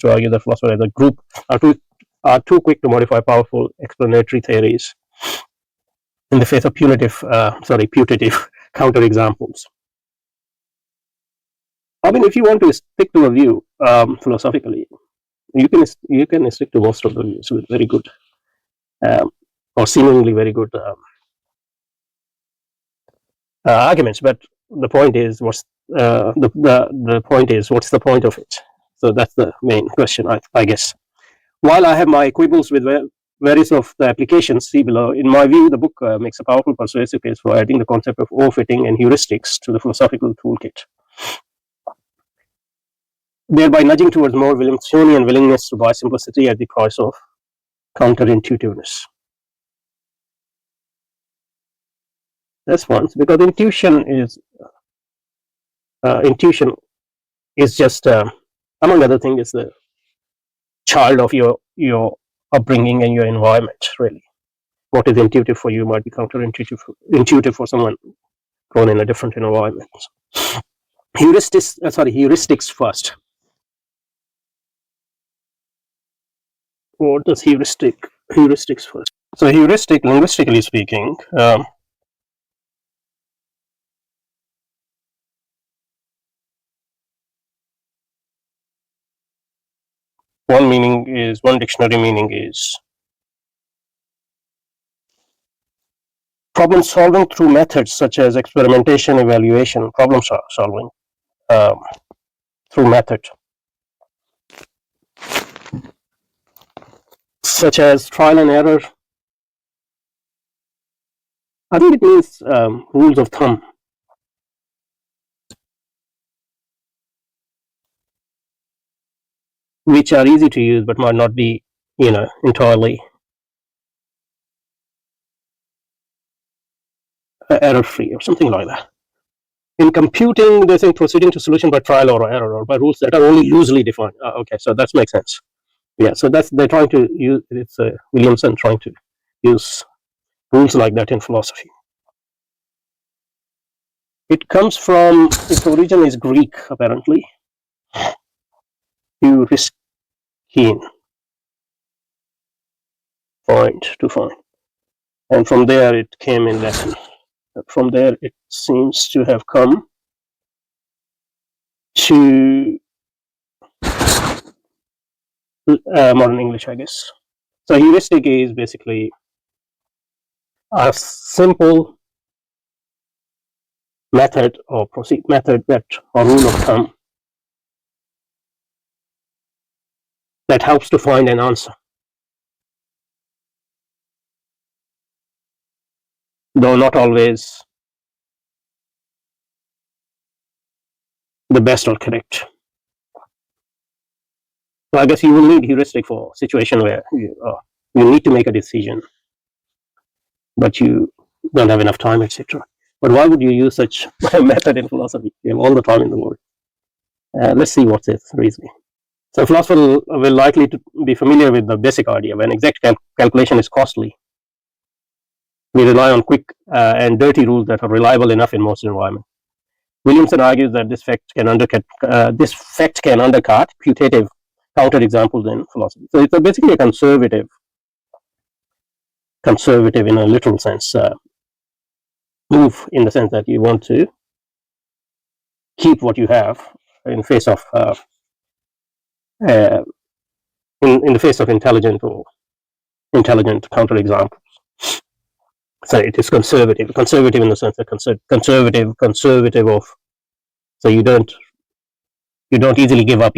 to argue that philosophers as a group are too quick to modify powerful explanatory theories in the face of putative counterexamples. I mean, if you want to stick to a view philosophically, you can stick to most of the views with very good or seemingly very good arguments. But the point is, what's the point is, what's the point of it? So that's the main question, I guess. While I have my quibbles with various of the applications, see below, in my view, the book makes a powerful persuasive case for adding the concept of overfitting and heuristics to the philosophical toolkit, thereby nudging towards more Williamsonian willingness to buy simplicity at the price of counterintuitiveness. That's one, because intuition is just, among other things, is the child of your upbringing and your environment. Really, what is intuitive for you might be counterintuitive for someone grown in a different environment. Heuristics first. What does heuristics first? So heuristic, linguistically speaking, one dictionary meaning is problem solving through methods such as experimentation, evaluation, problem solving through method such as trial and error. I think it means rules of thumb. Which are easy to use but might not be, entirely error-free or something like that. In computing, they think proceeding to solution by trial or error or by rules that are only loosely defined. Okay, so that makes sense. Yeah, so they're trying to use, it's Williamson trying to use rules like that in philosophy. It comes from, its origin is Greek, apparently. Heuristics. Find, and from there it came in Latin. From there it seems to have come to modern English, I guess. So heuristic is basically a simple method or rule of thumb that helps to find an answer, though not always the best or correct. So I guess you will need heuristic for a situation where you need to make a decision, but you don't have enough time, etc. But why would you use such a method in philosophy? You have all the time in the world. Let's see what's its reasoning. So philosophers will likely to be familiar with the basic idea. When exact calculation is costly, we rely on quick and dirty rules that are reliable enough in most environments. Williamson argues that this fact can undercut putative counterexamples in philosophy. So it's basically a conservative in a literal sense move, in the sense that you want to keep what you have in face of in the face of intelligent counterexamples. So it is conservative in the sense that conservative of, so you don't easily give up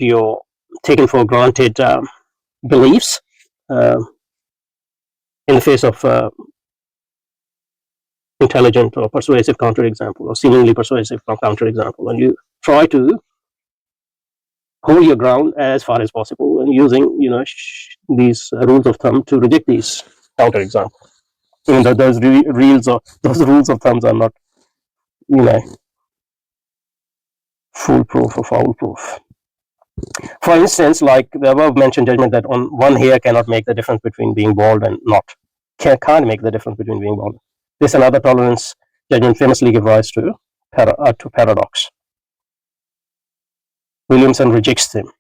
your taken for granted beliefs in the face of intelligent or persuasive counterexample or seemingly persuasive counterexample, and you try to hold your ground as far as possible and using these rules of thumb to reject these counterexamples, even though those rules of thumbs are not foolproof or foul-proof. For instance, like the above mentioned judgment that on one hair cannot make the difference between being bald and not, can't make the difference between being bald. This and other tolerance judgment famously give rise to paradox. Williamson rejects them.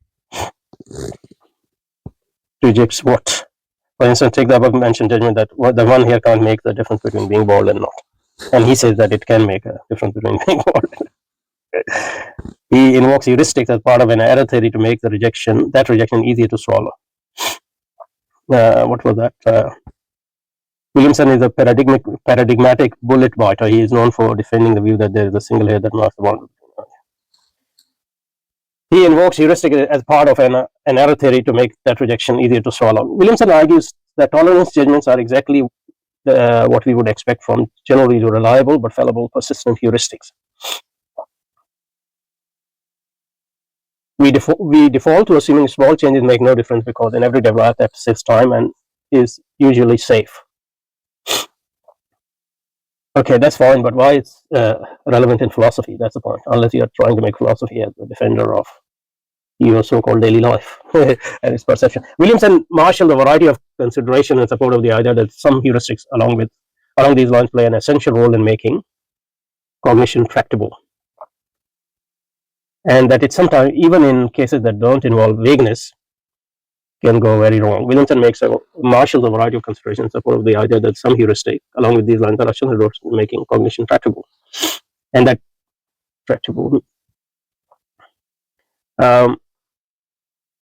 Rejects what? For instance, take the above mentioned judgment that the one here can't make the difference between being bald and not. And he says that it can make a difference between being bald and not. He invokes heuristics as part of an error theory to make that rejection easier to swallow. What was that? Williamson is a paradigmatic bullet biter. He is known for defending the view that there is a single hair that marks the boundary. He invokes heuristic as part of an error theory to make that rejection easier to swallow. Williamson argues that tolerance judgments are exactly what we would expect from generally reliable but fallible persistent heuristics. We default to assuming small changes make no difference because in every development that saves time and is usually safe. Okay, that's fine, but why it's relevant in philosophy? That's the point. Unless you are trying to make philosophy as the defender of your so-called daily life and its perception. Williamson marshaled a variety of consideration in support of the idea that some heuristics along these lines play an essential role in making cognition tractable, and that it sometimes, even in cases that don't involve vagueness, can go very wrong. Williamson marshals a variety of considerations in support of the idea that some heuristic along with these lines are essential roles in making cognition tractable, and that tractable